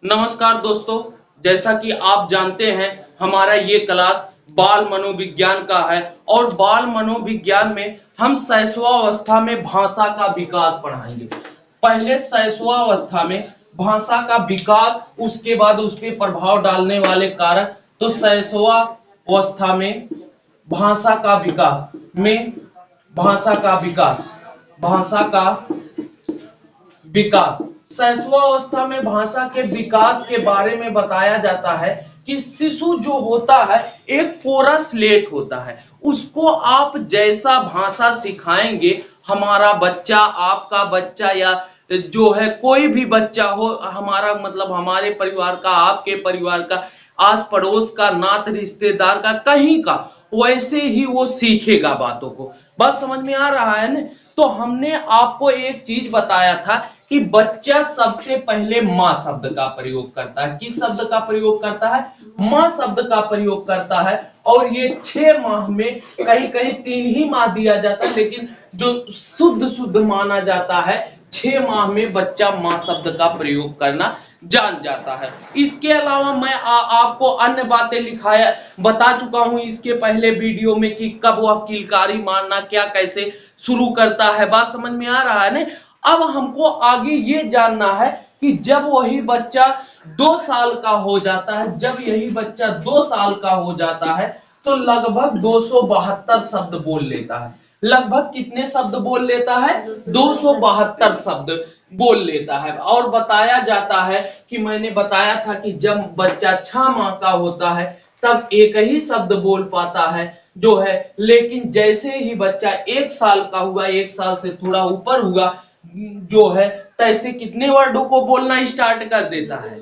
नमस्कार दोस्तों, जैसा कि आप जानते हैं हमारा ये क्लास बाल मनोविज्ञान का है और बाल मनोविज्ञान में हम शैशवावस्था में भाषा का विकास पढ़ाएंगे। पहले शैशवावस्था में भाषा का विकास, उसके बाद उस पर प्रभाव डालने वाले कारक। तो शैशवावस्था में भाषा का विकास में भाषा का विकास शैशवावस्था में भाषा के विकास के बारे में बताया जाता है कि शिशु जो होता है एक कोरा स्लेट होता है। उसको आप जैसा भाषा सिखाएंगे, हमारा बच्चा, आपका बच्चा, या जो है कोई भी बच्चा हो, हमारा मतलब हमारे परिवार का, आपके परिवार का, आस पड़ोस का, नात रिश्तेदार का, कहीं का, वैसे ही वो सीखेगा बातों को। बस समझ में आ रहा है ना? तो हमने आपको एक चीज बताया था कि बच्चा सबसे पहले माँ शब्द का प्रयोग करता है। किस शब्द का प्रयोग करता है? माँ शब्द का प्रयोग करता है। और ये 6 माह में, कहीं कहीं 3 ही माह दिया जाता है, लेकिन जो शुद्ध माना जाता है 6 माह में बच्चा माँ शब्द का प्रयोग करना जान जाता है। इसके अलावा मैं आपको अन्य बातें बता चुका हूं इसके पहले वीडियो में कि कब वह किलकारी मारना क्या कैसे शुरू करता है। बात समझ में आ रहा है ना? अब हमको आगे ये जानना है कि जब वही बच्चा 2 साल का हो जाता है, जब यही बच्चा 2 साल का हो जाता है तो लगभग 272 शब्द बोल लेता है। लगभग कितने शब्द बोल लेता है? 272 शब्द बोल लेता है। और बताया जाता है कि मैंने बताया था कि जब बच्चा 6 माह का होता है तब एक ही शब्द बोल पाता है जो है, लेकिन जैसे ही बच्चा 1 साल का हुआ, 1 साल से थोड़ा ऊपर हुआ जो है, तैसे कितने वर्डों को बोलना स्टार्ट कर देता है?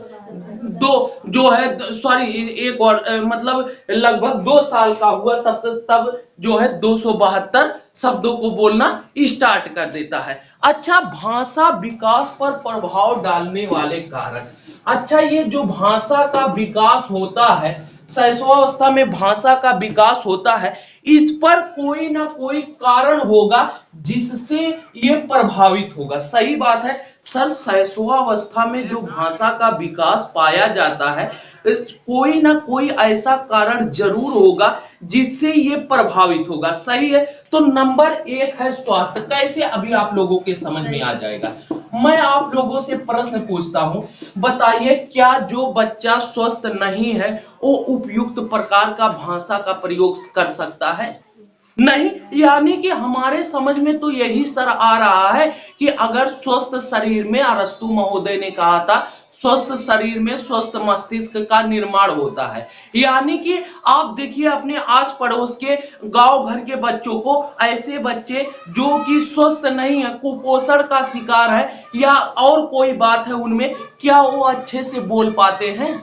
दो जो है, सॉरी, एक वर्ड, मतलब लगभग 2 साल का हुआ तब जो है 272 शब्दों को बोलना स्टार्ट कर देता है। अच्छा, भाषा विकास पर प्रभाव डालने वाले कारक। अच्छा, ये जो भाषा का विकास होता है, शैशवावस्था में भाषा का विकास होता है, इस पर कोई ना कोई कारण होगा जिससे ये प्रभावित होगा। सही बात है सर, शैशवावस्था में जो भाषा का विकास पाया जाता है, कोई ना कोई ऐसा कारण जरूर होगा जिससे ये प्रभावित होगा। सही है। तो नंबर 1 है स्वास्थ्य। कैसे? अभी आप लोगों के समझ में आ जाएगा। मैं आप लोगों से प्रश्न पूछता हूं, बताइए, क्या जो बच्चा स्वस्थ नहीं है वो उपयुक्त प्रकार का भाषा का प्रयोग कर सकता है? नहीं। यानी कि हमारे समझ में तो यही सर आ रहा है कि अगर स्वस्थ शरीर में, अरस्तु महोदय ने कहा था, स्वस्थ शरीर में स्वस्थ मस्तिष्क का निर्माण होता है। यानी कि आप देखिए अपने आस पड़ोस के गांव घर के बच्चों को, ऐसे बच्चे जो कि स्वस्थ नहीं है, कुपोषण का शिकार है या और कोई बात है उनमें, क्या वो अच्छे से बोल पाते हैं?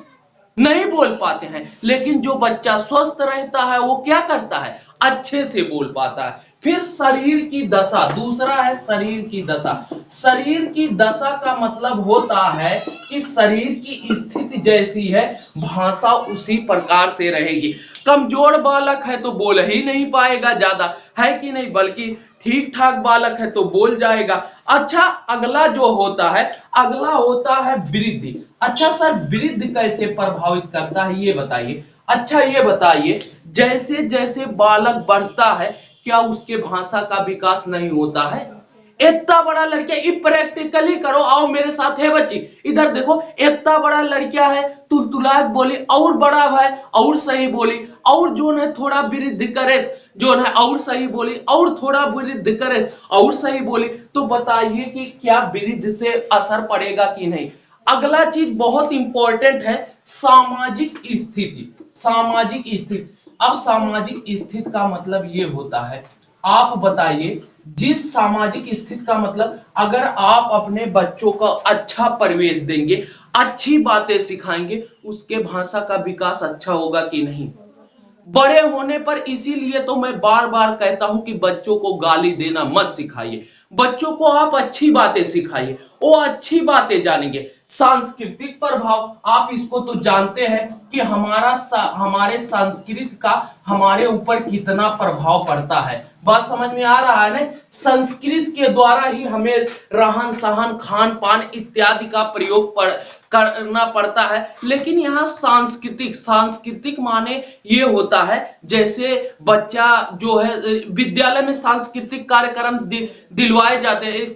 नहीं बोल पाते हैं। लेकिन जो बच्चा स्वस्थ रहता है वो क्या करता है? अच्छे से बोल पाता है। फिर शरीर की दशा, दूसरा है शरीर की दशा। शरीर की दशा का मतलब होता है कि शरीर की स्थिति जैसी है भाषा उसी प्रकार से रहेगी। कमजोर बालक है तो बोल ही नहीं पाएगा ज्यादा, है कि नहीं? बल्कि ठीक ठाक बालक है तो बोल जाएगा। अच्छा, अगला जो होता है, अगला होता है वृद्धि। अच्छा सर, वृद्धि कैसे प्रभावित करता है ये बताइए। अच्छा ये बताइए, जैसे जैसे बालक बढ़ता है क्या उसके भाषा का विकास नहीं होता है? इतना बड़ा लड़किया, प्रैक्टिकली करो, आओ मेरे साथ है बच्ची, इधर देखो, इतना बड़ा लड़किया है, तुलतुलाक बोली, और बड़ा है और सही बोली, और जो है थोड़ा वृद्धि करे, जो है और सही बोली, और थोड़ा वृद्धि करे और सही बोली, तो बताइए कि क्या वृद्धि से असर पड़ेगा कि नहीं? अगला चीज बहुत इंपॉर्टेंट है, सामाजिक स्थिति। सामाजिक स्थिति। अब सामाजिक स्थिति का मतलब ये होता है, आप बताइए, जिस सामाजिक स्थिति का मतलब, अगर आप अपने बच्चों को अच्छा परिवेश देंगे, अच्छी बातें सिखाएंगे, उसके भाषा का विकास अच्छा होगा कि नहीं? बड़े होने पर, इसीलिए तो मैं बार बार कहता हूं कि बच्चों को गाली देना मत सिखाइए, बच्चों को आप अच्छी बातें सिखाइए, वो अच्छी बातें जानेंगे। सांस्कृतिक प्रभाव, आप इसको तो जानते हैं कि हमारे संस्कृति का हमारे ऊपर कितना प्रभाव पड़ता है। बात समझ में आ रहा है ना? संस्कृत के द्वारा ही हमें रहन सहन, खान पान इत्यादि का प्रयोग करना पड़ता है। लेकिन यहाँ सांस्कृतिक, सांस्कृतिक माने ये होता है जैसे बच्चा जो है विद्यालय में सांस्कृतिक कार्यक्रम दिलवाए जाते हैं,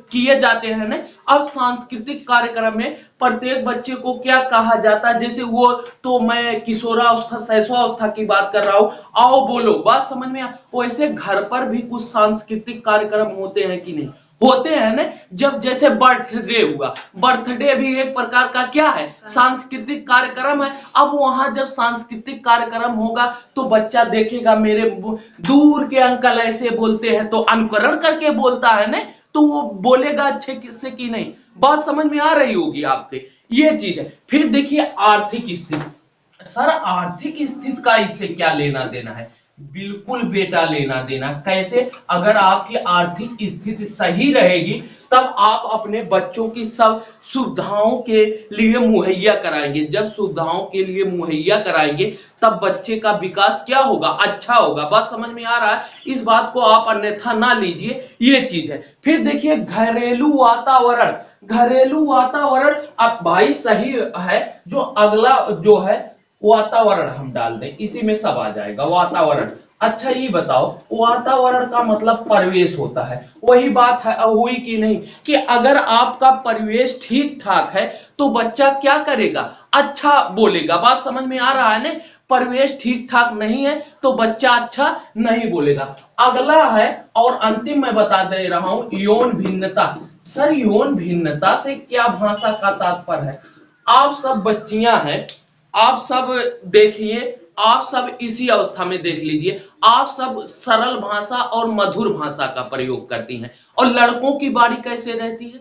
किए जाते हैं ना। अब सांस्कृतिक कार्यक्रम में प्रत्येक बच्चे को क्या कहा जाता है, जैसे वो तो मैं किशोरावस्था शैशवावस्था की बात कर रहा हूँ, आओ बोलो, बात समझ में वैसे घर पर भी कुछ सांस्कृतिक कार्यक्रम होते हैं कि नहीं होते हैं ना। जब जैसे बर्थडे हुआ, बर्थडे भी एक प्रकार का क्या है, सांस्कृतिक कार्यक्रम है। अब वहां जब सांस्कृतिक कार्यक्रम होगा तो बच्चा देखेगा मेरे दूर के अंकल ऐसे बोलते हैं तो अनुकरण करके बोलता है ना, तो वो बोलेगा अच्छे से कि नहीं। बात समझ में आ रही होगी आपके, ये चीज है। फिर देखिए आर्थिक स्थिति। सर आर्थिक स्थिति का इससे क्या लेना देना है? बिल्कुल बेटा लेना देना। कैसे? अगर आपकी आर्थिक स्थिति सही रहेगी तब आप अपने बच्चों की सब सुविधाओं के लिए मुहैया कराएंगे। जब सुविधाओं के लिए मुहैया कराएंगे तब बच्चे का विकास क्या होगा, अच्छा होगा। बात समझ में आ रहा है? इस बात को आप अन्यथा ना लीजिए, ये चीज है। फिर देखिए घरेलू वातावरण। घरेलू वातावरण अब भाई सही है, जो अगला जो है वातावरण हम डाल दें, इसी में सब आ जाएगा वातावरण। अच्छा ये बताओ, वातावरण का मतलब परिवेश होता है। वही बात है हुई कि नहीं कि अगर आपका परिवेश ठीक ठाक है तो बच्चा क्या करेगा, अच्छा बोलेगा। बात समझ में आ रहा है ना? परिवेश ठीक ठाक नहीं है तो बच्चा अच्छा नहीं बोलेगा। अगला है और अंतिम मैं बता दे रहा हूं, यौन भिन्नता। सर यौन भिन्नता से क्या भाषा का तात्पर्य है? आप सब बच्चियां हैं, आप सब देखिए, आप सब इसी अवस्था में देख लीजिए, आप सब सरल भाषा और मधुर भाषा का प्रयोग करती हैं। और लड़कों की बारी कैसे रहती है?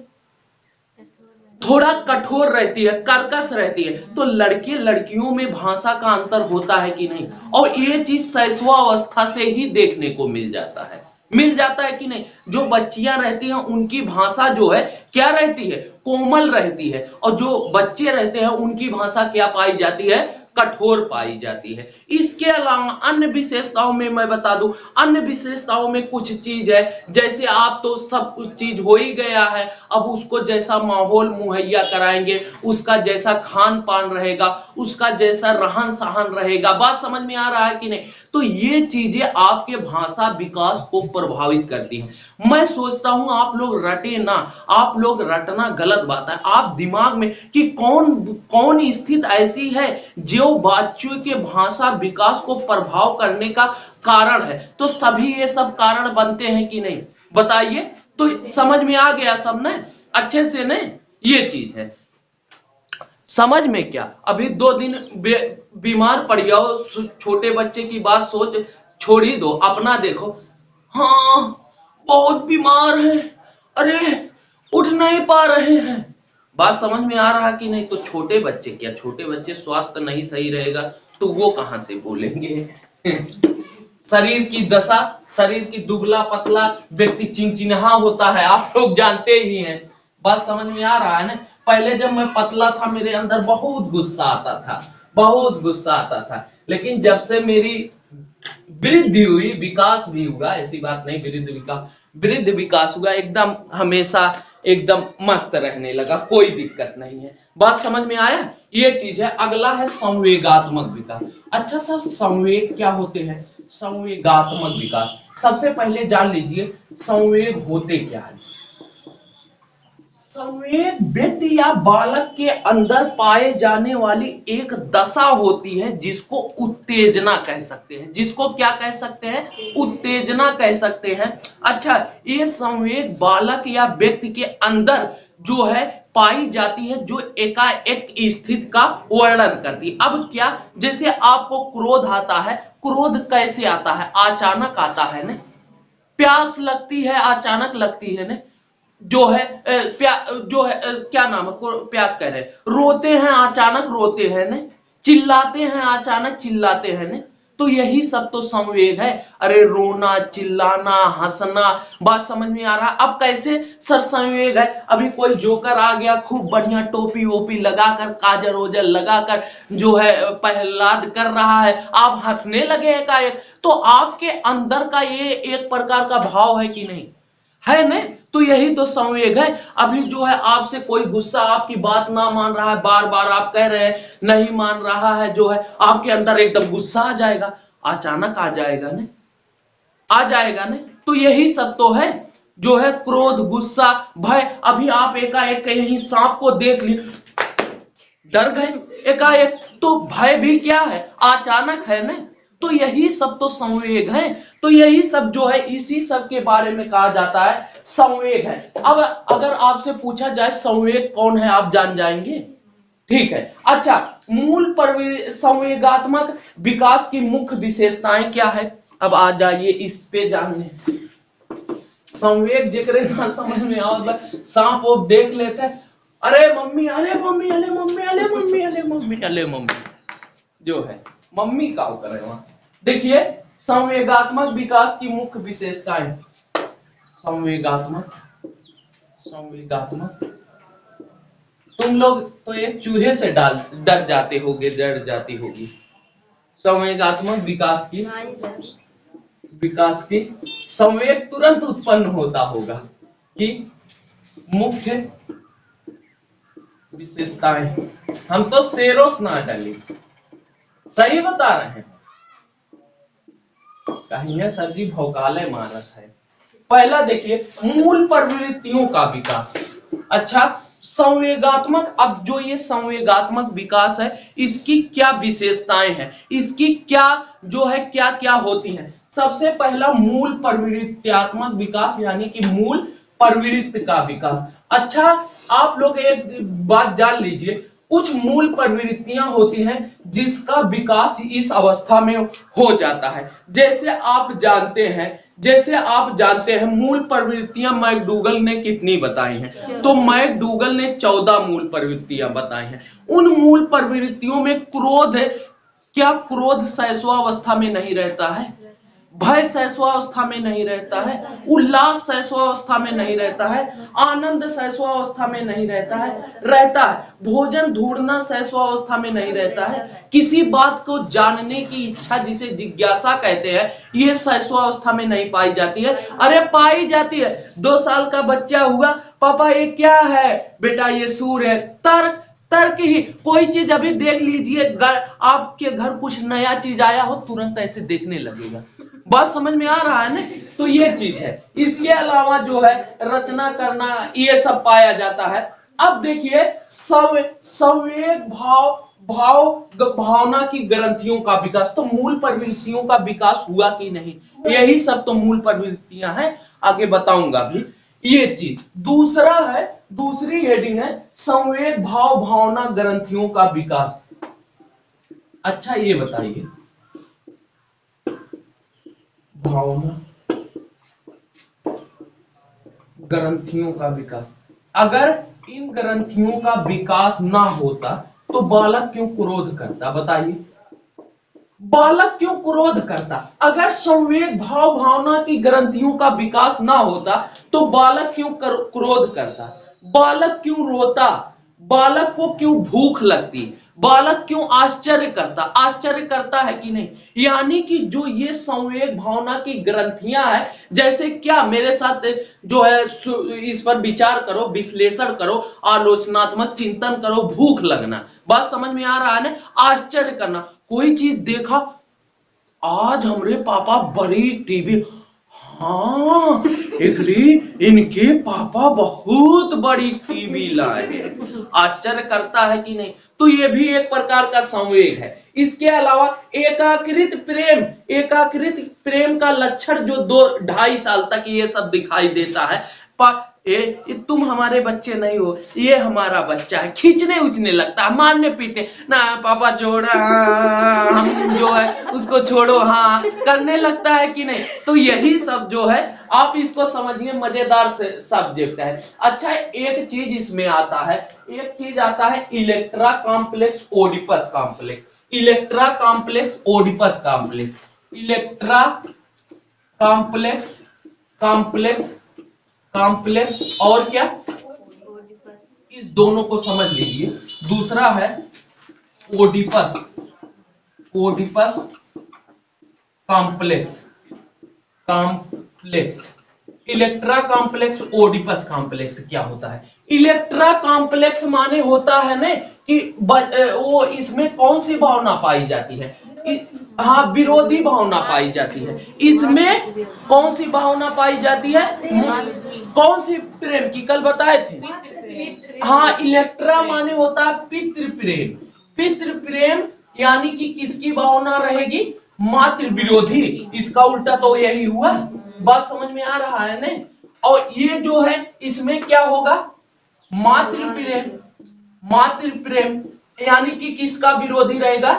थोड़ा कठोर रहती है, कर्कश रहती है। तो लड़के लड़कियों में भाषा का अंतर होता है कि नहीं? और ये चीज शैशवावस्था से ही देखने को मिल जाता है, मिल जाता है कि नहीं? जो बच्चियां रहती हैं उनकी भाषा जो है क्या रहती है, कोमल रहती है। और जो बच्चे रहते हैं उनकी भाषा क्या पाई जाती है, कठोर पाई जाती है। इसके अलावा अन्य विशेषताओं में मैं बता दूं, अन्य विशेषताओं में कुछ चीज है, जैसे आप तो सब कुछ चीज हो ही गया है, अब उसको जैसा माहौल मुहैया कराएंगे, उसका जैसा खान पान रहेगा, उसका जैसा रहन सहन रहेगा। बात समझ में आ रहा है कि नहीं? तो ये चीजें आपके भाषा विकास को प्रभावित करती हैं। मैं सोचता हूं आप लोग रटे ना, आप लोग रटना गलत बात है। आप दिमाग में कि कौन कौन स्थिति ऐसी है जो बच्चों के भाषा विकास को प्रभाव करने का कारण है, तो सभी ये सब कारण बनते हैं कि नहीं, बताइए। तो समझ में आ गया सब ने अच्छे से ने? ये चीज है समझ में। क्या अभी 2 दिन बीमार पड़ जाओ, छोटे बच्चे की बात सोच छोड़ ही दो, अपना देखो, हाँ बहुत बीमार है, अरे उठ नहीं पा रहे हैं। बात समझ में आ रहा कि नहीं? तो छोटे बच्चे क्या, छोटे बच्चे स्वास्थ्य नहीं सही रहेगा तो वो कहां से बोलेंगे? शरीर की दशा, शरीर की दुबला पतला व्यक्ति चिंचिन्हा होता है, आप लोग जानते ही हैं। बात समझ में आ रहा है ना? पहले जब मैं पतला था मेरे अंदर बहुत गुस्सा आता था, बहुत गुस्सा आता था। लेकिन जब से मेरी वृद्धि हुई, विकास भी हुआ, ऐसी बात नहीं, वृद्ध विकास हुआ, एकदम हमेशा एकदम मस्त रहने लगा, कोई दिक्कत नहीं है। बात समझ में आया? ये चीज है। अगला है संवेगात्मक विकास। अच्छा सर संवेग क्या होते हैं? संवेगात्मक विकास सबसे पहले जान लीजिए संवेग होते क्या है। संवेग व्यक्ति या बालक के अंदर पाए जाने वाली एक दशा होती है जिसको उत्तेजना कह सकते हैं। जिसको क्या कह सकते हैं? उत्तेजना कह सकते हैं। अच्छा ये संवेग बालक या व्यक्ति के अंदर जो है पाई जाती है, जो एकाएक स्थिति का वर्णन करती है। अब क्या, जैसे आपको क्रोध आता है, क्रोध कैसे आता है? अचानक आता है ना। प्यास लगती है अचानक लगती है ना। जो है जो है क्या नाम है, प्यास कह रहे हैं, रोते हैं अचानक रोते हैं ने, चिल्लाते हैं अचानक चिल्लाते हैं ने। तो यही सब तो संवेग है। अरे रोना, चिल्लाना, हंसना। बात समझ में आ रहा? अब कैसे सर संवेग है? अभी कोई जोकर आ गया खूब बढ़िया टोपी वोपी लगाकर, काजल ओजल लगाकर जो है प्रहलाद कर रहा है, आप हंसने लगे एकाएक। तो आपके अंदर का ये एक प्रकार का भाव है कि नहीं है? ने तो यही तो संवेग है। अभी जो है आपसे कोई गुस्सा आपकी बात ना मान रहा है, बार बार आप कह रहे हैं नहीं मान रहा है, जो है आपके अंदर एकदम गुस्सा आ जाएगा, अचानक आ जाएगा ना, आ जाएगा ना। तो यही सब तो है, जो है क्रोध, गुस्सा, भय। अभी आप एकाएक कहीं सांप को देख ली, डर गए एकाएक, तो भय भी क्या है, अचानक है ना। तो यही सब तो संवेग है। तो यही सब जो है इसी सब के बारे में कहा जाता है संवेग है। अब अगर आपसे पूछा जाए संवेग कौन है, आप जान जाएंगे, ठीक है। अच्छा, संवेगात्मक विकास की मुख्य विशेषताएं क्या है, अब आ जाइए इस पे जानने। संवेग जेकरे ना समझ में आओ, सांप वो देख लेते हैं, अरे मम्मी, अरे मम्मी, अरे मम्मी, अरे मम्मी, अरे मम्मी, अरे मम्मी, जो है मम्मी का करे वहां। देखिए संवेगात्मक विकास की मुख्य विशेषताएं। संवेगात्मक, संवेगात्मक, तुम लोग तो एक चूहे से डर जाते होगे, डर जाती होगी। संवेगात्मक विकास की संवेग तुरंत उत्पन्न होता होगा कि मुख्य विशेषताएं। हम तो सेरोस ना डाली, सही बता रहे हैं, कहीं सर जी भौकाले मारत है। पहला देखिए मूल प्रवृत्तियों का विकास। अच्छा, संवेगात्मक, अब जो ये संवेगात्मक विकास है इसकी क्या विशेषताएं हैं, इसकी क्या जो है क्या क्या होती हैं। सबसे पहला मूल प्रवृत्त्यात्मक विकास, यानी कि मूल प्रवृत्ति का विकास। अच्छा, आप लोग एक बात जान लीजिए, कुछ मूल प्रवृत्तियां होती हैं जिसका विकास इस अवस्था में हो जाता है। जैसे आप जानते हैं मूल प्रवृत्तियां मैकडूगल ने कितनी बताई हैं, तो मैकडूगल ने 14 मूल प्रवृत्तियां बताई हैं। उन मूल प्रवृत्तियों में क्रोध, क्या क्रोध शैशवावस्था में नहीं रहता है, भय शैशवावस्था में नहीं रहता है, उल्लास शैशवावस्था में नहीं रहता है, आनंद शैशवावस्था में नहीं रहता है, भोजन ढूंढना शैशवावस्था में नहीं रहता है, किसी बात को जानने की इच्छा जिसे जिज्ञासा कहते हैं ये शैशवावस्था में नहीं पाई जाती है। अरे पाई जाती है, 2 साल का बच्चा हुआ, पापा ये क्या है, बेटा ये सूर्य है, तर्क तर्क ही। कोई चीज अभी देख लीजिए, आपके घर कुछ नया चीज आया हो, तुरंत ऐसे देखने लगेगा, बात समझ में आ रहा है ना। तो ये चीज है। इसके अलावा जो है रचना करना, ये सब पाया जाता है। अब देखिए संवेग, भावना की ग्रंथियों का विकास, तो मूल प्रवृत्तियों का विकास हुआ कि नहीं, यही सब तो मूल प्रवृत्तियां हैं, आगे बताऊंगा भी ये चीज। दूसरा है, दूसरी हेडिंग है संवेग, भावना ग्रंथियों का विकास। अच्छा ये बताइए, भावना ग्रंथियों का विकास, अगर इन ग्रंथियों का विकास ना होता तो बालक क्यों क्रोध करता, बताइए, बालक क्यों क्रोध करता। अगर संवेग, भावना की ग्रंथियों का विकास ना होता तो बालक क्यों क्रोध करता, बालक क्यों रोता, बालक को क्यों भूख लगती, बालक क्यों आश्चर्य करता है कि नहीं। यानी कि जो ये संवेग, भावना की ग्रंथियां हैं, जैसे क्या, मेरे साथ जो है इस पर विचार करो, विश्लेषण करो, आलोचनात्मक चिंतन करो। भूख लगना, बात समझ में आ रहा है ना, आश्चर्य करना, कोई चीज देखा, आज हमरे पापा बड़ी टीवी, हाँ इनके पापा बहुत बड़ी टीवी लाए, आश्चर्य करता है कि नहीं। तो ये भी एक प्रकार का संवेग है। इसके अलावा एकाकृत प्रेम का लक्षण जो 2-2.5 साल तक ये सब दिखाई देता है। तुम हमारे बच्चे नहीं हो, ये हमारा बच्चा है, खींचने उचने लगता है, मारने पीटने, ना पापा छोड़, हम जो है उसको छोड़ो, हाँ करने लगता है कि नहीं। तो यही सब जो है आप इसको समझिए, मजेदार से सब्जेक्ट है। अच्छा, एक चीज इसमें आता है, एक चीज आता है Electra complex Oedipus complex, Electra complex Oedipus complex, Electra complex और क्या, इस दोनों को समझ लीजिए। दूसरा है Oedipus complex, Electra complex Oedipus complex क्या होता है? इलेक्ट्रा कॉम्प्लेक्स माने होता है ना कि वो इसमें कौन सी भावना पाई जाती है? हाँ, विरोधी भावना पाई जाती है। इसमें कौन सी भावना पाई जाती है? कौन सी? प्रेम की, कल बताए थे। हाँ, इलेक्ट्रा माने होता है पितृ प्रेम। पितृ प्रेम यानी कि किसकी भावना रहेगी? मातृ विरोधी। इसका उल्टा तो यही हुआ। बात समझ में आ रहा है ना? और ये जो है इसमें क्या होगा? मातृ प्रेम। मातृ प्रेम यानी कि किसका विरोधी रहेगा?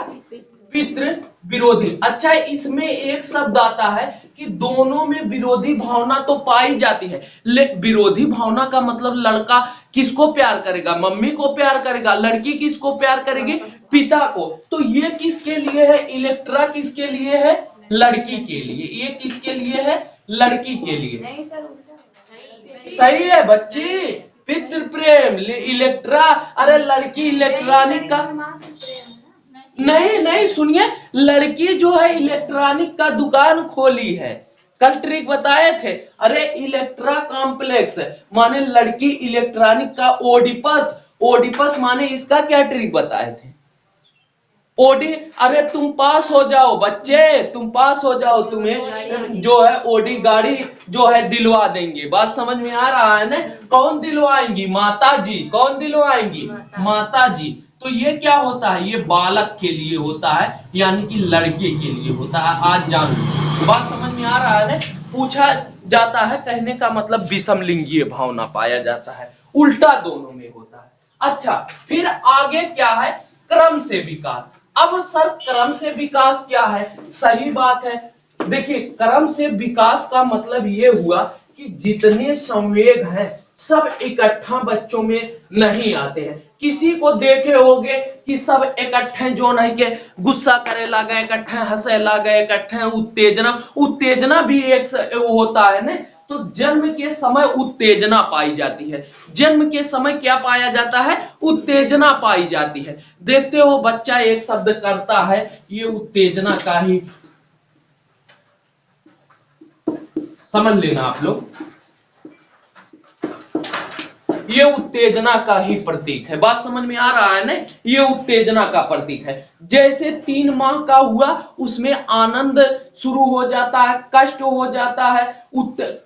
पितृ विरोधी। अच्छा, इसमें एक शब्द आता है कि दोनों में विरोधी भावना तो पाई जाती है। विरोधी भावना का मतलब लड़का किसको प्यार करेगा? मम्मी को प्यार करेगा। लड़की किसको प्यार करेगी? पिता को। तो ये किसके लिए है? इलेक्ट्रा किसके लिए है? लड़की के लिए। ये किसके लिए है? लड़की के लिए। सही है बच्ची। पितृ प्रेम इलेक्ट्रा। अरे लड़की इलेक्ट्रॉनिक का नहीं नहीं, सुनिए, लड़की जो है इलेक्ट्रॉनिक का दुकान खोली है। कल ट्रिक बताए थे। अरे इलेक्ट्रा कॉम्प्लेक्स माने लड़की इलेक्ट्रॉनिक का ओडिपस। ओडिपस माने इसका क्या ट्रिक बताए थे? ओडी। अरे तुम पास हो जाओ बच्चे, तुम पास हो जाओ, तुम्हें जो है ओडी गाड़ी जो है दिलवा देंगे। बात समझ में आ रहा है ना? कौन दिलवाएंगी? माता जी। कौन दिलवाएंगी? माता जी। तो ये क्या होता है? ये बालक के लिए होता है, यानी कि लड़के के लिए होता है। आज जान लो। बात समझ में आ रहा है ना? पूछा जाता है, कहने का मतलब विषमलिंगीय भावना पाया जाता है, उल्टा दोनों में होता है। अच्छा, फिर आगे क्या है? क्रम से विकास। अब सर क्रम से विकास क्या है? सही बात है। देखिए, क्रम से विकास का मतलब ये हुआ कि जितने संवेग हैं सब इकट्ठा बच्चों में नहीं आते हैं। किसी को देखे होंगे कि सब इकट्ठे जो नहीं के गुस्सा करे लगे, इकट्ठे हंसे लगे, इकट्ठे उत्तेजना। उत्तेजना भी एक होता है ना? तो जन्म के समय उत्तेजना पाई जाती है। जन्म के समय क्या पाया जाता है? उत्तेजना पाई जाती है। देखते हो बच्चा एक शब्द करता है, ये उत्तेजना का ही समझ लेना आप लोग। ये उत्तेजना का ही प्रतीक है। बात समझ में आ रहा है ना? ये उत्तेजना का प्रतीक है। जैसे 3 माह का हुआ, उसमें आनंद शुरू हो जाता है, कष्ट हो जाता है।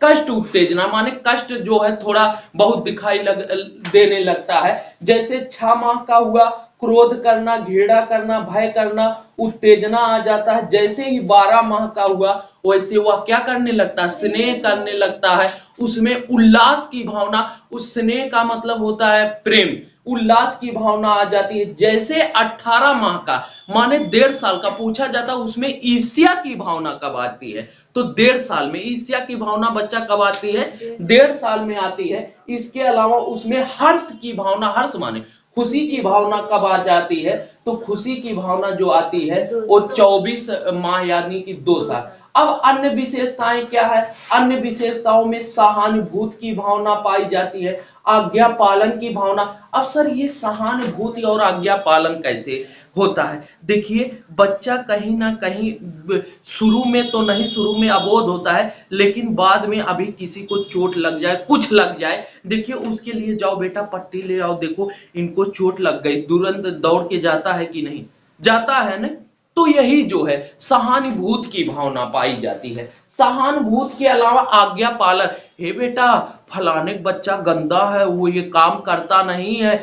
कष्ट उत्तेजना माने कष्ट जो है थोड़ा बहुत दिखाई देने लगता है। जैसे 6 माह का हुआ, क्रोध करना, घृणा करना, भय करना, उत्तेजना आ जाता है। जैसे ही 12 माह का हुआ, वैसे वह क्या करने लगता है? स्नेह करने लगता है। उसमें उल्लास की भावना, उस स्नेह का मतलब होता है प्रेम, उल्लास की भावना आ जाती है। जैसे 18 माह का माने 1.5 साल का पूछा जाता है, उसमें ईर्ष्या की भावना कब आती है? तो 1.5 साल में। ईर्ष्या की भावना बच्चा कब आती है? 1.5 साल में आती है। इसके अलावा उसमें हर्ष की भावना, हर्ष माने खुशी की भावना कब आ जाती है? तो खुशी की भावना जो आती है वो 24 माह यानी कि 2 साल। अब अन्य विशेषताएं क्या है? अन्य विशेषताओं में सहानुभूति की भावना पाई जाती है, आज्ञा पालन की भावना। अब सर ये सहानुभूति और आज्ञा पालन कैसे होता है? देखिए, बच्चा कहीं ना कहीं शुरू में तो नहीं, शुरू में अबोध होता है, लेकिन बाद में अभी किसी को चोट लग जाए, कुछ लग जाए, देखिए उसके लिए जाओ बेटा पट्टी ले आओ, देखो इनको चोट लग गई, तुरंत दौड़ के जाता है कि नहीं? जाता है ना? तो यही जो है सहानुभूति की भावना पाई जाती है। सहानुभूति के अलावा आज्ञा पालन। हे बेटा, फलाने बच्चा गंदा है, वो ये काम करता नहीं है,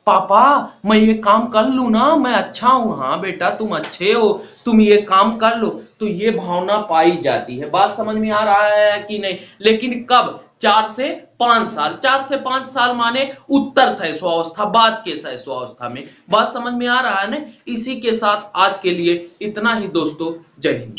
पापा मैं ये काम कर लूं ना, मैं अच्छा हूं। हाँ बेटा तुम अच्छे हो, तुम ये काम कर लो। तो ये भावना पाई जाती है। बात समझ में आ रहा है कि नहीं? लेकिन कब? 4 से 5 साल। 4 से 5 साल माने उत्तर शैशवावस्था, बाद के शैशवावस्था में। बात समझ में आ रहा है ना? इसी के साथ आज के लिए इतना ही दोस्तों। जय हिंद।